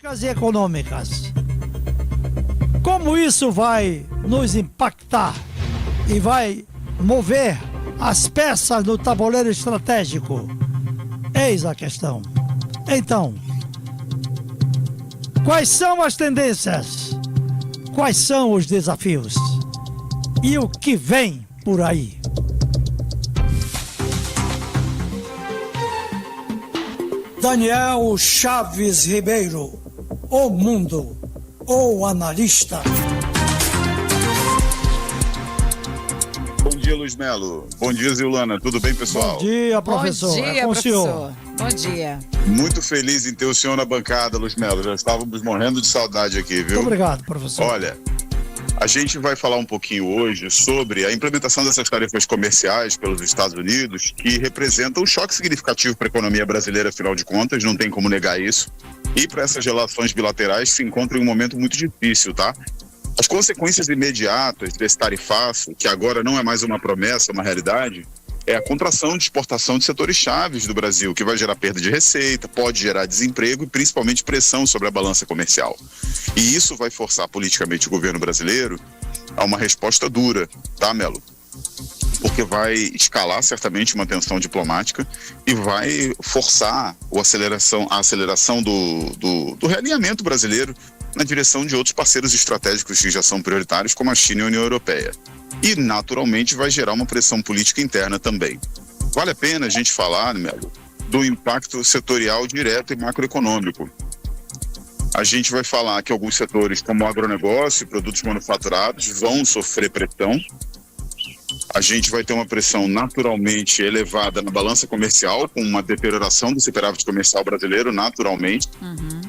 e econômicas. Como isso vai nos impactar e vai mover as peças do tabuleiro estratégico? Eis a questão. Então, quais são as tendências? Quais são os desafios? E o que vem por aí? Daniel Chaves Ribeiro, o mundo, o analista. Bom dia, Luiz Melo. Bom dia, Zilana. Tudo bem, pessoal? Bom dia, professor. Bom dia, professor. Bom dia. Muito feliz em ter o senhor na bancada, Luiz Melo. Já estávamos morrendo de saudade aqui, viu? Muito obrigado, professor. Olha, a gente vai falar um pouquinho hoje sobre a implementação dessas tarifas comerciais pelos Estados Unidos, que representam um choque significativo para a economia brasileira, afinal de contas, não tem como negar isso. E para essas relações bilaterais se encontra em um momento muito difícil, tá? As consequências imediatas desse tarifaço, que agora não é mais uma promessa, uma realidade, é a contração de exportação de setores chaves do Brasil, que vai gerar perda de receita, pode gerar desemprego e principalmente pressão sobre a balança comercial. E isso vai forçar politicamente o governo brasileiro a uma resposta dura, tá, Melo? Porque vai escalar certamente uma tensão diplomática e vai forçar a aceleração do realinhamento brasileiro na direção de outros parceiros estratégicos que já são prioritários, como a China e a União Europeia. E, naturalmente, vai gerar uma pressão política interna também. Vale a pena a gente falar, Melo, do impacto setorial direto e macroeconômico. A gente vai falar que alguns setores, como o agronegócio e produtos manufaturados, vão sofrer pressão. A gente vai ter uma pressão naturalmente elevada na balança comercial, com uma deterioração do superávit comercial brasileiro, naturalmente.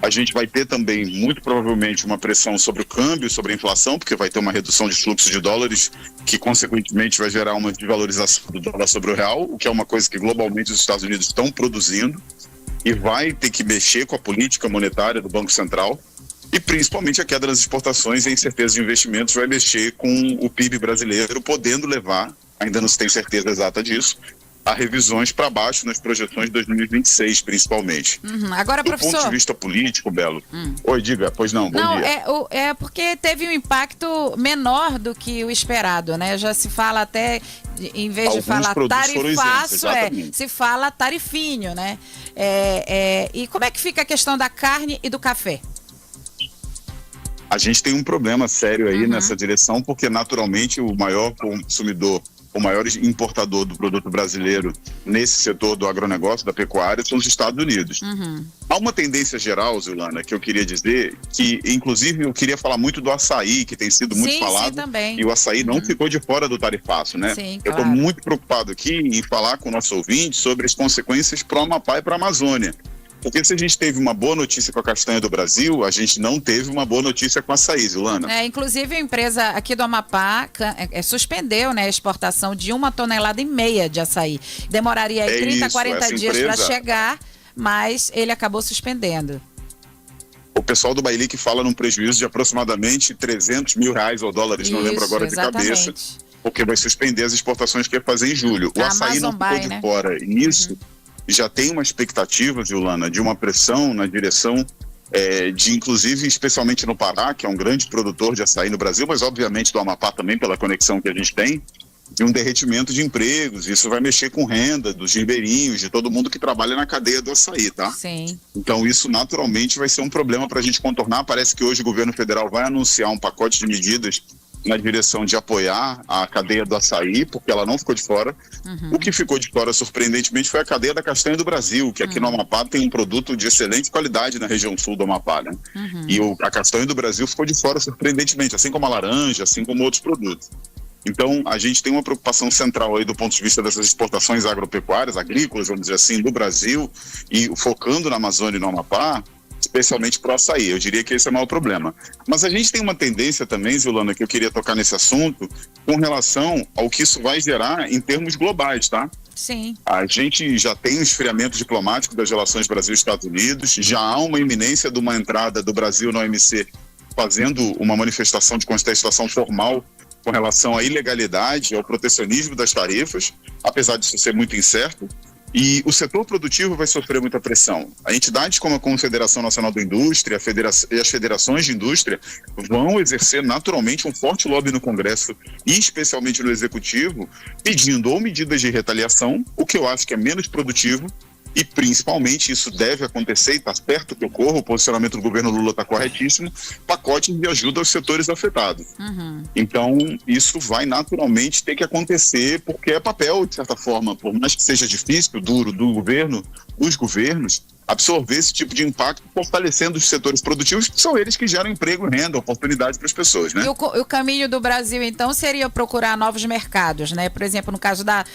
A gente vai ter também, muito provavelmente, uma pressão sobre o câmbio, sobre a inflação, porque vai ter uma redução de fluxo de dólares, que consequentemente vai gerar uma desvalorização do dólar sobre o real, o que é uma coisa que globalmente os Estados Unidos estão produzindo, e vai ter que mexer com a política monetária do Banco Central. E principalmente a queda das exportações e a incerteza de investimentos vai mexer com o PIB brasileiro, podendo levar, ainda não se tem certeza exata disso, a revisões para baixo nas projeções de 2026, principalmente. Agora, professor... Do ponto de vista político, Belo... Oi, diga. Pois não, bom dia. É porque teve um impacto menor do que o esperado, né? Já se fala até, em vez de falar tarifaço, se fala tarifinho, né? E como é que fica a questão da carne e do café? A gente tem um problema sério aí nessa direção, porque naturalmente o maior consumidor, o maior importador do produto brasileiro nesse setor do agronegócio, da pecuária, são os Estados Unidos. Há uma tendência geral, Zulana, que eu queria dizer, que inclusive eu queria falar muito do açaí, que tem sido muito falado, também. E o açaí não ficou de fora do tarifaço, né? Sim, eu estou muito preocupado aqui em falar com o nosso ouvinte sobre as consequências para o Amapá e para a Amazônia. Porque se a gente teve uma boa notícia com a castanha do Brasil, a gente não teve uma boa notícia com a açaí, Zulana. Inclusive a empresa aqui do Amapá suspendeu, né, a exportação de 1,5 toneladas de açaí. Demoraria aí 30, 40 dias para chegar, mas ele acabou suspendendo. O pessoal do Bailique fala num prejuízo de aproximadamente R$300 mil ou dólares, não lembro agora de cabeça, porque vai suspender as exportações que ia fazer em julho. O açaí não ficou de fora. E nisso... já tem uma expectativa, Zulana, de uma pressão na direção de, inclusive, especialmente no Pará, que é um grande produtor de açaí no Brasil, mas obviamente do Amapá também, pela conexão que a gente tem, de um derretimento de empregos. Isso vai mexer com renda dos ribeirinhos, de todo mundo que trabalha na cadeia do açaí, tá? Sim. Então isso naturalmente vai ser um problema para a gente contornar. Parece que hoje o governo federal vai anunciar um pacote de medidas na direção de apoiar a cadeia do açaí, porque ela não ficou de fora. O que ficou de fora, surpreendentemente, foi a cadeia da castanha do Brasil, que aqui no Amapá tem um produto de excelente qualidade na região sul do Amapá, né? E a castanha do Brasil ficou de fora, surpreendentemente, assim como a laranja, assim como outros produtos. Então, a gente tem uma preocupação central aí do ponto de vista dessas exportações agropecuárias, agrícolas, vamos dizer assim, do Brasil, e focando na Amazônia e no Amapá, especialmente para o açaí. Eu diria que esse é o maior problema. Mas a gente tem uma tendência também, Zulana, que eu queria tocar nesse assunto, com relação ao que isso vai gerar em termos globais, tá? Sim. A gente já tem um esfriamento diplomático das relações Brasil-Estados Unidos, já há uma iminência de uma entrada do Brasil na OMC, fazendo uma manifestação de contestação formal com relação à ilegalidade, ao protecionismo das tarifas, apesar disso ser muito incerto. E o setor produtivo vai sofrer muita pressão. Entidades como a Confederação Nacional da Indústria e as federações de indústria vão exercer naturalmente um forte lobby no Congresso e especialmente no Executivo, pedindo ou medidas de retaliação, o que eu acho que é menos produtivo, e principalmente isso deve acontecer, e está perto que ocorra, o posicionamento do governo Lula está corretíssimo, pacotes de ajuda aos setores afetados. Então, isso vai naturalmente ter que acontecer, porque é papel, de certa forma, por mais que seja difícil, duro, do governo, os governos, absorver esse tipo de impacto, fortalecendo os setores produtivos, que são eles que geram emprego, renda, oportunidade para as pessoas, né? E o caminho do Brasil, então, seria procurar novos mercados, né? Por exemplo, no caso da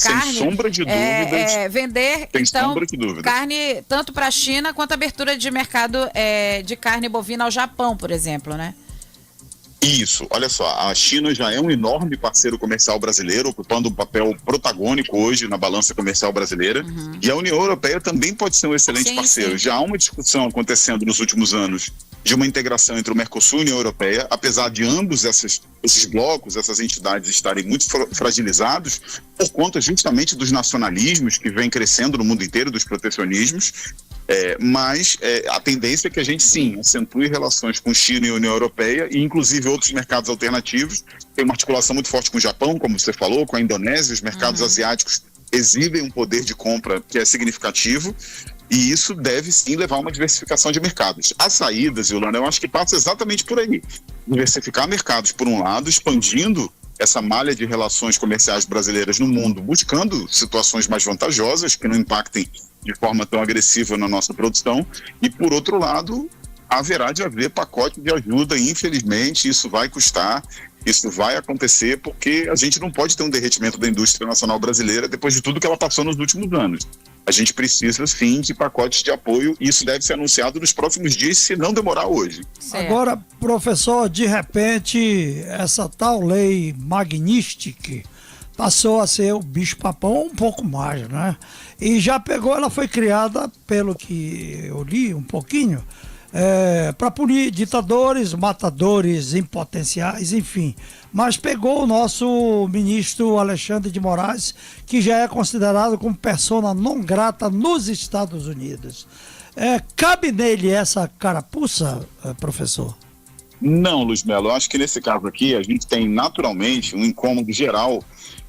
carne... Sem sombra de dúvidas. Vender, Sem então, sombra de dúvidas. Carne tanto para a China quanto abertura de mercado de carne bovina ao Japão, por exemplo, né? Isso, olha só, a China já é um enorme parceiro comercial brasileiro, ocupando um papel protagônico hoje na balança comercial brasileira, e a União Europeia também pode ser um excelente parceiro. Sim. Já há uma discussão acontecendo nos últimos anos de uma integração entre o Mercosul e a União Europeia, apesar de ambos esses blocos, essas entidades estarem muito fragilizados por conta justamente dos nacionalismos que vêm crescendo no mundo inteiro, dos protecionismos. Mas a tendência é que a gente, sim, acentue relações com China e União Europeia e, inclusive, outros mercados alternativos. Tem uma articulação muito forte com o Japão, como você falou, com a Indonésia. Os mercados asiáticos exibem um poder de compra que é significativo e isso deve, sim, levar a uma diversificação de mercados. As saídas, Yolanda, eu acho que passa exatamente por aí. Diversificar mercados, por um lado, expandindo essa malha de relações comerciais brasileiras no mundo, buscando situações mais vantajosas, que não impactem de forma tão agressiva na nossa produção, e por outro lado, haverá de haver pacote de ajuda, infelizmente, isso vai custar, isso vai acontecer, porque a gente não pode ter um derretimento da indústria nacional brasileira depois de tudo que ela passou nos últimos anos. A gente precisa, sim, de pacotes de apoio, e isso deve ser anunciado nos próximos dias, se não demorar hoje. Certo. Agora, professor, de repente, essa tal lei Magnística passou a ser o bicho-papão um pouco mais, né? E já pegou, ela foi criada, pelo que eu li um pouquinho, para punir ditadores, matadores em potenciais, enfim. Mas pegou o nosso ministro Alexandre de Moraes, que já é considerado como persona non grata nos Estados Unidos. Cabe nele essa carapuça, professor? Não, Luiz Melo, eu acho que nesse caso aqui a gente tem naturalmente um incômodo geral,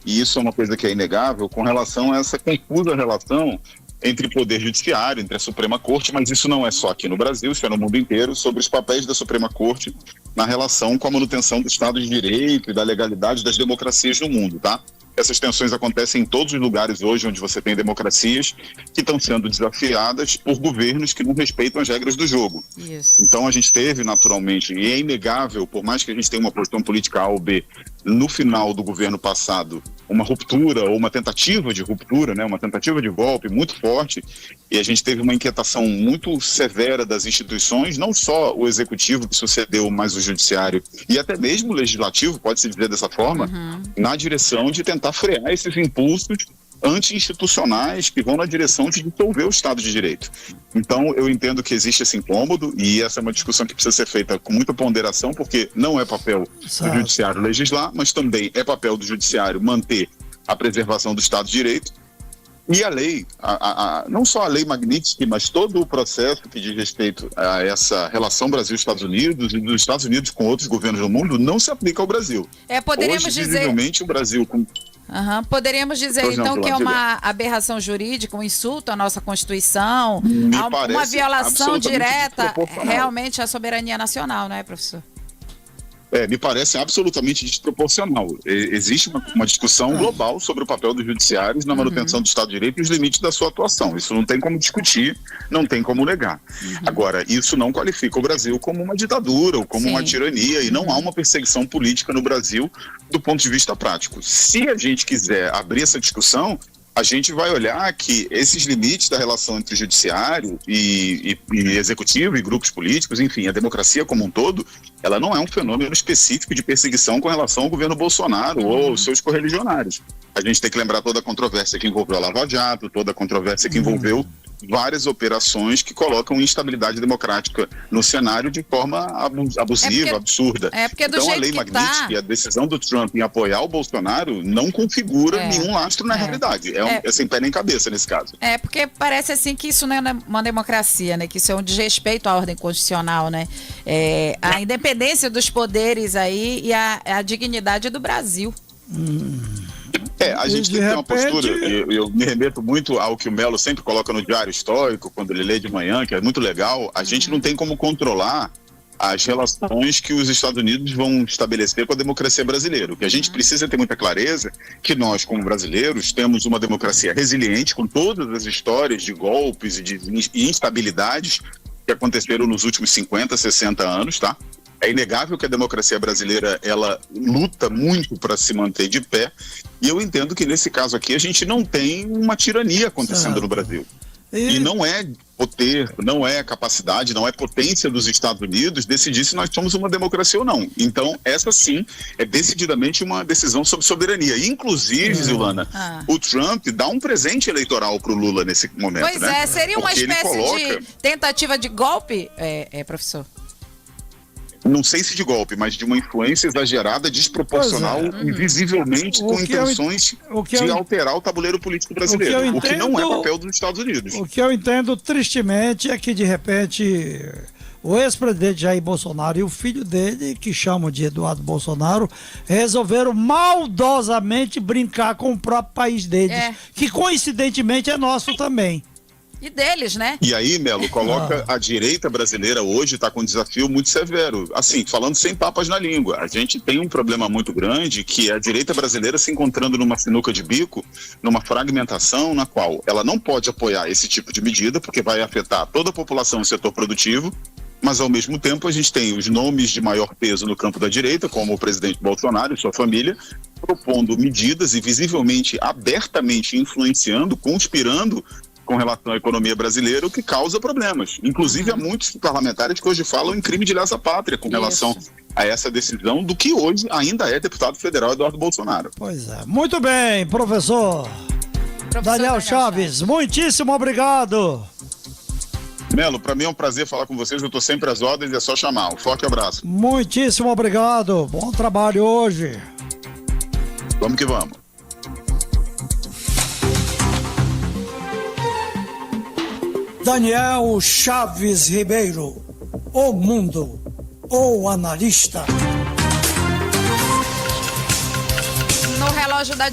e isso é uma coisa que é inegável, com relação a essa confusa relação entre o Poder Judiciário, entre a Suprema Corte, mas isso não é só aqui no Brasil, isso é no mundo inteiro, sobre os papéis da Suprema Corte na relação com a manutenção do Estado de Direito e da legalidade das democracias no mundo, tá? Essas tensões acontecem em todos os lugares hoje onde você tem democracias que estão sendo desafiadas por governos que não respeitam as regras do jogo. Isso. Então a gente teve naturalmente, e é inegável, por mais que a gente tenha uma posição política A ou B, no final do governo passado, uma ruptura ou uma tentativa de ruptura, né, uma tentativa de golpe muito forte, e a gente teve uma inquietação muito severa das instituições, não só o executivo que sucedeu, mas o judiciário e até mesmo o legislativo, pode-se dizer dessa forma, na direção de tentar frear esses impulsos anti-institucionais que vão na direção de dissolver o Estado de Direito. Então, eu entendo que existe esse incômodo, e essa é uma discussão que precisa ser feita com muita ponderação, porque não é papel do Judiciário legislar, mas também é papel do Judiciário manter a preservação do Estado de Direito. E a lei, não só a lei Magnitsky, mas todo o processo que diz respeito a essa relação Brasil-Estados Unidos e dos Estados Unidos com outros governos do mundo, não se aplica ao Brasil. Poderíamos Hoje, dizer... visivelmente, o Brasil... Poderíamos dizer, então, que é uma aberração jurídica, um insulto à nossa Constituição, uma violação direta realmente à soberania nacional, não é, professor? Me parece absolutamente desproporcional. Existe uma discussão global sobre o papel dos judiciários na manutenção do Estado de Direito e os limites da sua atuação. Isso não tem como discutir, não tem como negar. Agora, isso não qualifica o Brasil como uma ditadura ou como uma tirania, e não há uma perseguição política no Brasil do ponto de vista prático. Se a gente quiser abrir essa discussão, a gente vai olhar que esses limites da relação entre judiciário e executivo e grupos políticos, enfim, a democracia como um todo, ela não é um fenômeno específico de perseguição com relação ao governo Bolsonaro ou aos seus correligionários. A gente tem que lembrar toda a controvérsia que envolveu a Lava Jato, toda a controvérsia que envolveu várias operações que colocam instabilidade democrática no cenário de forma abusiva, absurda. Então a lei Magnitsky, a decisão do Trump em apoiar o Bolsonaro não configura nenhum lastro na realidade. É sem pé nem cabeça nesse caso. Porque parece assim que isso não é uma democracia, né? Que isso é um desrespeito à ordem constitucional, né? A independência dos poderes aí e a dignidade do Brasil. A gente tem que ter uma postura, eu me remeto muito ao que o Melo sempre coloca no Diário Histórico, quando ele lê de manhã, que é muito legal. A gente não tem como controlar as relações que os Estados Unidos vão estabelecer com a democracia brasileira. O que a gente precisa ter muita clareza que nós, como brasileiros, temos uma democracia resiliente, com todas as histórias de golpes e de instabilidades que aconteceram nos últimos 50, 60 anos, tá? É inegável que a democracia brasileira, ela luta muito para se manter de pé, e eu entendo que nesse caso aqui a gente não tem uma tirania acontecendo no Brasil. E não é poder, não é capacidade, não é potência dos Estados Unidos decidir se nós somos uma democracia ou não. Então, essa sim é decididamente uma decisão sobre soberania. Inclusive, Zilana, o Trump dá um presente eleitoral para o Lula nesse momento. Pois seria uma espécie de tentativa de golpe, professor? Não sei se de golpe, mas de uma influência exagerada, desproporcional e visivelmente com intenções de alterar o tabuleiro político brasileiro, o que não é papel dos Estados Unidos. O que eu entendo tristemente é que, de repente, o ex-presidente Jair Bolsonaro e o filho dele, que chamam de Eduardo Bolsonaro, resolveram maldosamente brincar com o próprio país deles, que coincidentemente é nosso também. E deles, né? E aí, Melo, coloca a direita brasileira hoje está com um desafio muito severo. Assim, falando sem papas na língua, a gente tem um problema muito grande, que é a direita brasileira se encontrando numa sinuca de bico, numa fragmentação na qual ela não pode apoiar esse tipo de medida, porque vai afetar toda a população e setor produtivo, mas ao mesmo tempo a gente tem os nomes de maior peso no campo da direita, como o presidente Bolsonaro e sua família, propondo medidas e visivelmente, abertamente influenciando, conspirando com relação à economia brasileira, o que causa problemas. Inclusive, há muitos parlamentares que hoje falam em crime de lesa-pátria com relação a essa decisão do que hoje ainda é deputado federal Eduardo Bolsonaro. Pois é. Muito bem, professor Daniel Chaves, muitíssimo obrigado. Melo, para mim é um prazer falar com vocês, eu estou sempre às ordens, é só chamar. Um forte abraço. Muitíssimo obrigado, bom trabalho hoje. Vamos que vamos. Daniel Chaves Ribeiro, o mundo, o analista. No relógio da